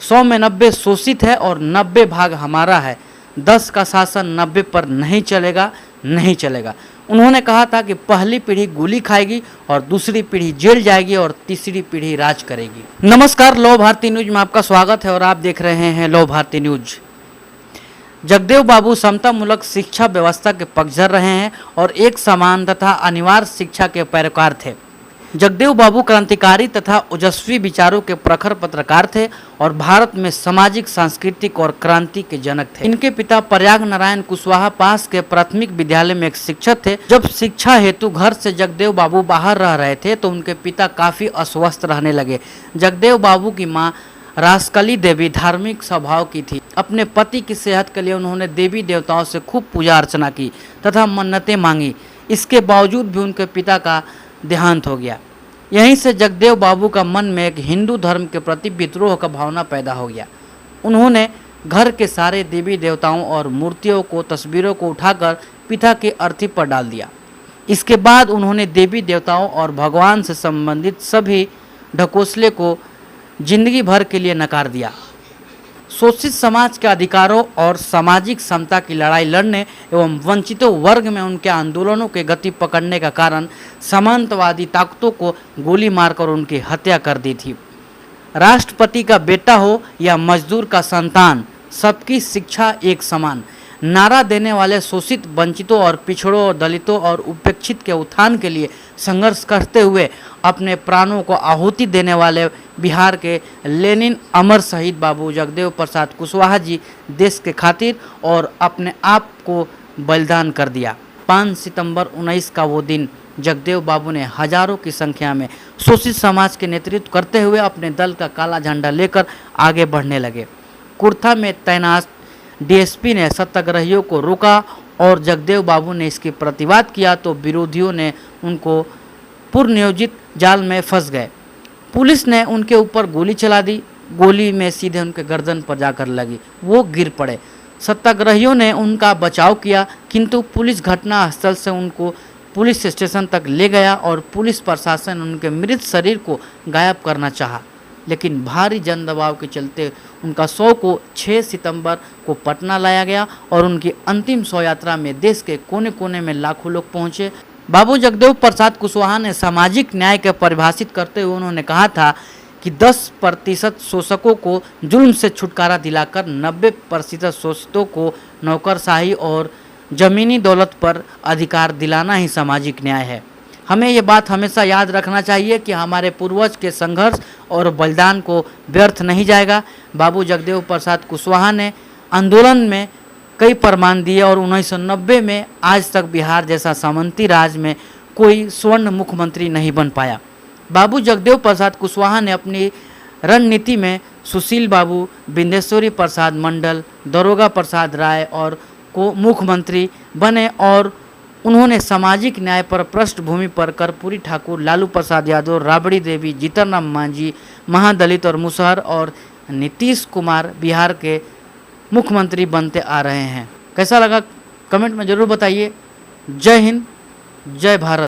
100 में 90 शोषित है और 90 भाग हमारा है। 10 का शासन 90 पर नहीं चलेगा, नहीं चलेगा। उन्होंने कहा था कि पहली पीढ़ी गोली खाएगी और दूसरी पीढ़ी जेल जाएगी और तीसरी पीढ़ी राज करेगी। नमस्कार, लौ भारती न्यूज में आपका स्वागत है और आप देख रहे हैं लौ भारती न्यूज। जगदेव बाबू समतामूलक शिक्षा व्यवस्था के पक्षधर रहे हैं और एक समान तथा अनिवार्य शिक्षा के पैरोकार थे। जगदेव बाबू क्रांतिकारी तथा ओजस्वी विचारों के प्रखर पत्रकार थे और भारत में सामाजिक, सांस्कृतिक और क्रांति के जनक थे। इनके पिता प्रयाग नारायण कुशवाहा पास के प्राथमिक विद्यालय में एक शिक्षक थे। जब शिक्षा हेतु घर से जगदेव बाबू बाहर रह रहे थे तो उनके पिता काफी अस्वस्थ रहने लगे। जगदेव बाबू की मां रासकली देवी धार्मिक स्वभाव की थी। अपने पति की सेहत के लिए उन्होंने देवी देवताओं से खूब पूजा अर्चना की तथा मन्नतें मांगी। इसके बावजूद भी उनके पिता का देहांत हो गया। यहीं से जगदेव बाबू का मन में एक हिंदू धर्म के प्रति विद्रोह का भावना पैदा हो गया। उन्होंने घर के सारे देवी देवताओं और मूर्तियों को, तस्वीरों को उठाकर पिता के अर्थी पर डाल दिया। इसके बाद उन्होंने देवी देवताओं और भगवान से संबंधित सभी ढकोसले को जिंदगी भर के लिए नकार दिया। शोषित समाज के अधिकारों और सामाजिक समता की लड़ाई लड़ने एवं वंचितों वर्ग में उनके आंदोलनों के गति पकड़ने का कारण सामंतवादी ताकतों को गोली मारकर उनकी हत्या कर दी थी। राष्ट्रपति का बेटा हो या मजदूर का संतान, सबकी शिक्षा एक समान नारा देने वाले शोषित, वंचितों और पिछड़ों और दलितों और उपेक्षित के उत्थान के लिए संघर्ष करते हुए अपने प्राणों को आहुति देने वाले बिहार के लेनिन अमर शहीद बाबू जगदेव प्रसाद कुशवाहा जी देश के खातिर और अपने आप को बलिदान कर दिया। 5 सितंबर 19 का वो दिन जगदेव बाबू ने हजारों की संख्या में शोषित समाज के नेतृत्व करते हुए अपने दल का काला झंडा लेकर आगे बढ़ने लगे। कुर्था में तैनात डीएसपी ने सत्याग्रहियों को रोका और जगदेव बाबू ने इसकी प्रतिवाद किया तो विरोधियों ने उनको पूर्व नियोजित जाल में फंस गए। पुलिस ने उनके ऊपर गोली चला दी। गोली में सीधे उनके गर्दन पर जाकर लगी, वो गिर पड़े। सत्याग्रहियों ने उनका बचाव किया किंतु पुलिस घटनास्थल से उनको पुलिस स्टेशन तक ले गया और पुलिस प्रशासन उनके मृत शरीर को गायब करना चाहा, लेकिन भारी जन दबाव के चलते उनका शव को 6 सितंबर को पटना लाया गया और उनकी अंतिम शव यात्रा में देश के कोने कोने में लाखों लोग पहुंचे। बाबू जगदेव प्रसाद कुशवाहा ने सामाजिक न्याय के परिभाषित करते हुए उन्होंने कहा था कि 10% शोषकों को जुल्म से छुटकारा दिलाकर 90% शोषितों को नौकरशाही और जमीनी दौलत पर अधिकार दिलाना ही सामाजिक न्याय है। हमें ये बात हमेशा याद रखना चाहिए कि हमारे पूर्वज के संघर्ष और बलिदान को व्यर्थ नहीं जाएगा। बाबू जगदेव प्रसाद कुशवाहा ने आंदोलन में कई फरमान दिए और 1990 में आज तक बिहार जैसा सामंती राज में कोई स्वर्ण मुख्यमंत्री नहीं बन पाया। बाबू जगदेव प्रसाद कुशवाहा ने अपनी रणनीति में सुशील बाबू, बिंदेश्वरी प्रसाद मंडल, दरोगा प्रसाद राय और को मुख्यमंत्री बने और उन्होंने सामाजिक न्याय पर पृष्ठभूमि पर कर्पूरी ठाकुर, लालू प्रसाद यादव, राबड़ी देवी, जीतनराम मांझी, महादलित और मुसहर और नीतीश कुमार बिहार के मुख्यमंत्री बनते आ रहे हैं। कैसा लगा कमेंट में ज़रूर बताइए। जय हिंद, जय भारत।